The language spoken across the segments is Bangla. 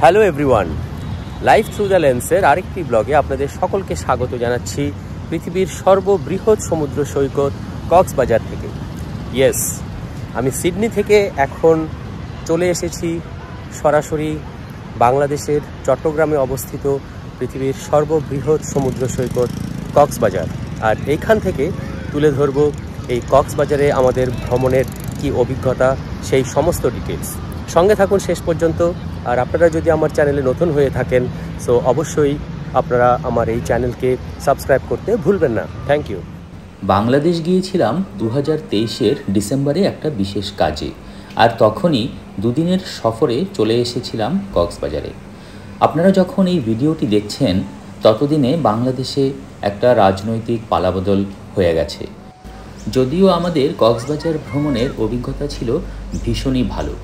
Hello everyone, life through the লেন্সের আরেকটি ব্লগে আপনাদের সকলকে স্বাগত জানাচ্ছি পৃথিবীর সর্ববৃহৎ সমুদ্র সৈকত কক্সবাজার থেকে। ইয়েস, আমি সিডনি থেকে এখন চলে এসেছি সরাসরি বাংলাদেশের চট্টগ্রামে অবস্থিত পৃথিবীর সর্ববৃহৎ সমুদ্র সৈকত কক্সবাজার। আর এইখান থেকে তুলে ধরব এই কক্সবাজারে আমাদের ভ্রমণের কি অভিজ্ঞতা, সেই সমস্ত ডিটেলস। সঙ্গে থাকুন শেষ পর্যন্ত। আর আপনারা যদি আমার চ্যানেলে নতুন হয়ে থাকেন সো অবশ্যই আপনারা আমার এই চ্যানেলকে সাবস্ক্রাইব করতে ভুলবেন না। Thank you. বাংলাদেশ গিয়েছিলাম 2023-এর ডিসেম্বরে একটা বিশেষ কাজে, আর তখনই দুদিনের সফরে চলে এসেছিলাম কক্সবাজারে। আপনারা যখন এই ভিডিওটি দেখছেন ততদিনে বাংলাদেশে একটা রাজনৈতিক পালাবদল হয়ে গেছে। যদিও আমাদের কক্সবাজার ভ্রমণের অভিজ্ঞতা ছিল ভীষণই ভালো।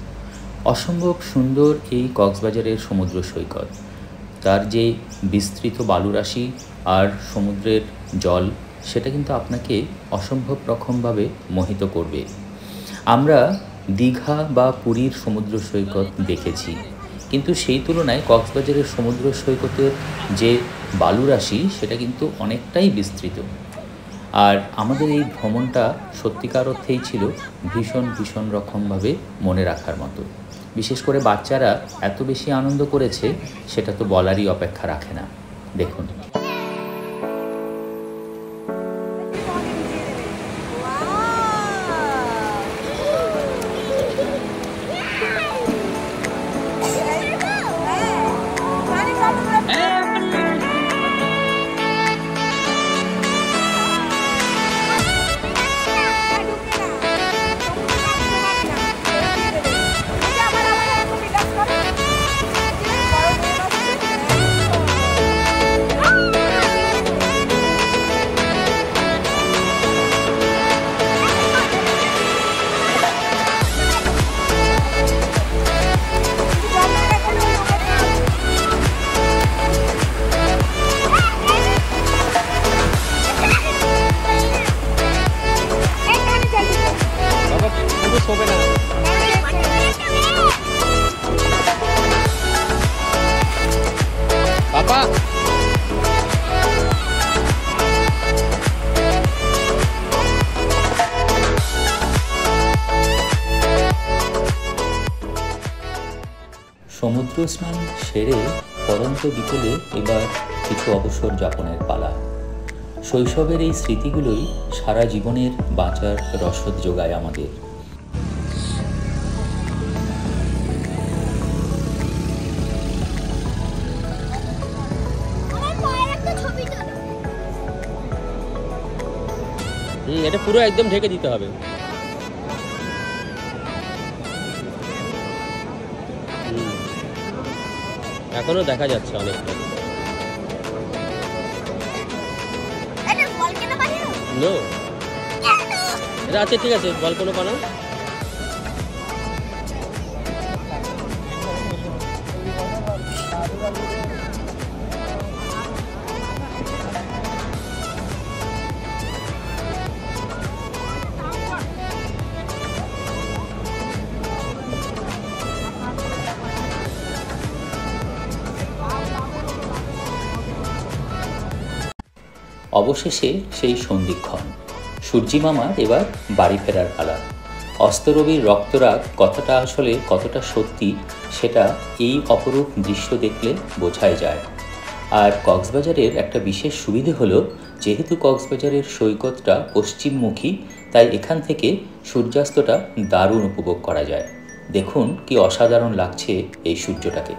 অসম্ভব সুন্দর এই কক্সবাজারের সমুদ্র সৈকত, তার যে বিস্তৃত বালুরাশি আর সমুদ্রের জল, সেটা কিন্তু আপনাকে অসম্ভব রকমভাবে মোহিত করবে। আমরা দীঘা বা পুরীর সমুদ্র সৈকত দেখেছি, কিন্তু সেই তুলনায় কক্সবাজারের সমুদ্র সৈকতের যে বালুরাশি সেটা কিন্তু অনেকটাই বিস্তৃত। আর আমাদের এই ভ্রমণটা সত্যিকার অর্থেই ছিল ভীষণ রকমভাবে মনে রাখার মতো। বিশেষ করে বাচ্চারা এত বেশি আনন্দ করেছে সেটা তো বলারই অপেক্ষা রাখে না। দেখুন, সমুদ্র স্নান সেরে পরন্ত বিকেলে এবার কিছু অবসর যাপনের পালা। শৈশবের এই স্মৃতিগুলোই সারা জীবনের বাঁচার রসদ যোগায় আমাদের। এটা পুরো একদম ঢেকে দিতে হবে। এখনো দেখা যাচ্ছে অনেকটা। নো, এটা আছে, ঠিক আছে, বলকনো বানাও। অবশেষে সেই সন্ধিক্ষণ, সূর্যি মামার এবার বাড়ি ফেরার পালা। অস্তরবির রক্তরাগ কথাটা আসলে কতটা সত্যি সেটা এই অপরূপ দৃশ্য দেখলে বোঝাই যায়। আর কক্সবাজারের একটা বিশেষ সুবিধে হলো, যেহেতু কক্সবাজারের সৈকতটা পশ্চিমমুখী, তাই এখান থেকে সূর্যাস্তটা দারুণ উপভোগ করা যায়। দেখুন কি অসাধারণ লাগছে এই সূর্যটাকে।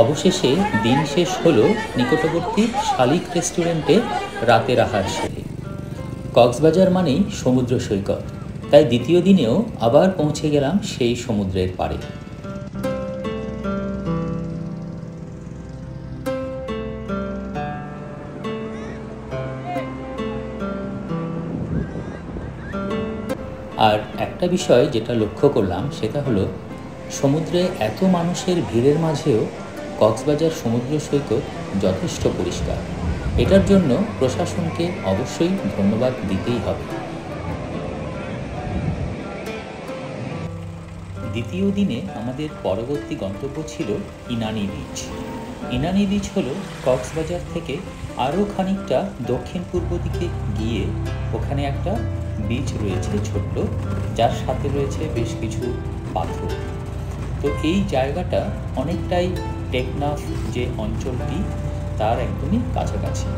অবশেষে দিন শেষ হলো নিকটবর্তী শালিক রেস্টুরেন্টে রাতের আহার সেরে। কক্সবাজার মানেই সমুদ্র সৈকত, তাই দ্বিতীয় দিনেও আবার পৌঁছে গেলাম সেই সমুদ্রের পাড়ে। আর একটা বিষয় যেটা লক্ষ্য করলাম সেটা হলো সমুদ্রে এত মানুষের ভিড়ের মাঝেও কক্সবাজার সমুদ্র সৈকত যথেষ্ট পরিষ্কার। এটার জন্য প্রশাসনকে অবশ্যই ধন্যবাদ দিতেই হবে। দ্বিতীয় দিনে আমাদের পরবর্তী গন্তব্য ছিল ইনানি বিচ। ইনানি বিচ হলো কক্সবাজার থেকে আরও খানিকটা দক্ষিণ পূর্ব দিকে গিয়ে ওখানে একটা বিচ রয়েছে ছোট্ট, যার সাথে রয়েছে বেশ কিছু পাথর। তো এই জায়গাটা অনেকটাই টেকনাফ যে অঞ্চলটি তার একদমই কাছাকাছি।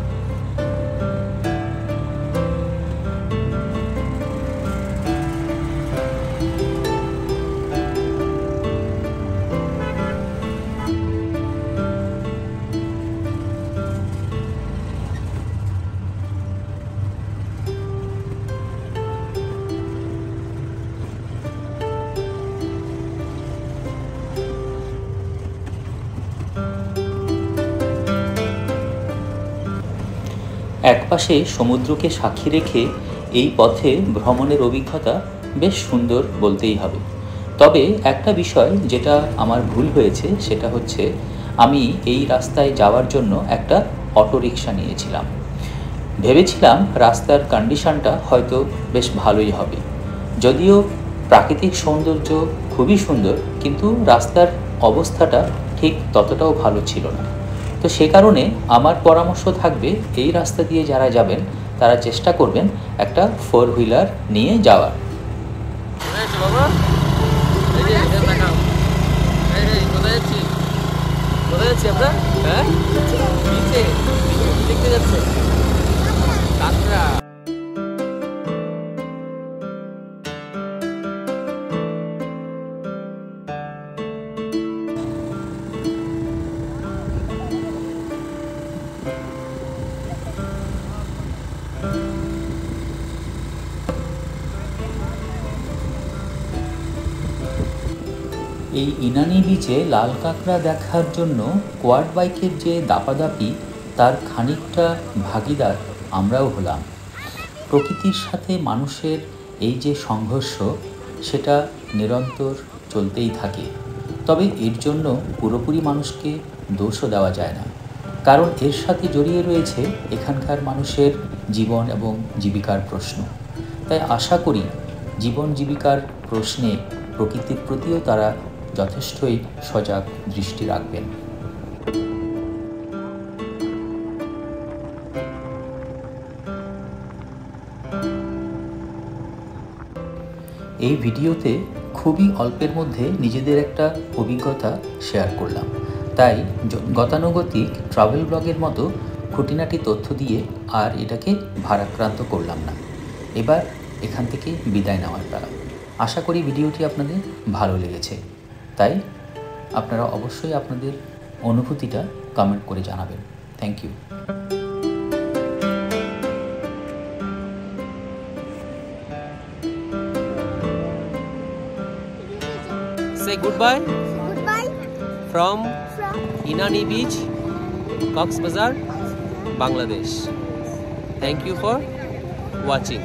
একপাশে সমুদ্রকে সাক্ষী রেখে এই পথে ভ্রমণের অভিজ্ঞতা বেশ সুন্দর বলতেই হবে। তবে একটা বিষয় যেটা আমার ভুল হয়েছে সেটা হচ্ছে আমি এই রাস্তায় যাওয়ার জন্য একটা অটোরিকশা নিয়েছিলাম। ভেবেছিলাম রাস্তার কন্ডিশনটা হয়তো বেশ ভালোই হবে, যদিও প্রাকৃতিক সৌন্দর্য খুবই সুন্দর, কিন্তু রাস্তার অবস্থাটা ঠিক ততটাও ভালো ছিল না। তো সে কারণে আমার পরামর্শ থাকবে এই রাস্তা দিয়ে যারা যাবেন তারা চেষ্টা করবেন একটা 4 হুইলার নিয়ে যাওয়ার। এই ইনানি বিচে লাল কাঁকড়া দেখার জন্য কোয়াড বাইকের যে দাপাদাপি তার খানিকটা ভাগিদার আমরাও হলাম। প্রকৃতির সাথে মানুষের এই যে সংঘর্ষ সেটা নিরন্তর চলতেই থাকে। তবে এর জন্য পুরোপুরি মানুষকে দোষও দেওয়া যায় না, কারণ এর সাথে জড়িয়ে রয়েছে এখানকার মানুষের জীবন এবং জীবিকার প্রশ্ন। তাই আশা করি জীবন জীবিকার প্রশ্নে প্রকৃতির প্রতিও তারা যথেষ্টই সজাগ দৃষ্টি রাখবেন। এই ভিডিওতে খুবই অল্পের মধ্যে নিজেদের একটা অভিজ্ঞতা শেয়ার করলাম, তাই গতানুগতিক ট্রাভেল ব্লগের মতো খুঁটিনাটি তথ্য দিয়ে আর এটাকে ভারাক্রান্ত করলাম না। এবার এখান থেকে বিদায় নেওয়ার পালা। আশা করি ভিডিওটি আপনাদের ভালো লেগেছে, তাই আপনারা অবশ্যই আপনাদের অনুভূতিটা কমেন্ট করে জানাবেন। Thank you. Say goodbye. Goodbye From from Inani Beach, Coxbazar, Bangladesh. Thank you for watching.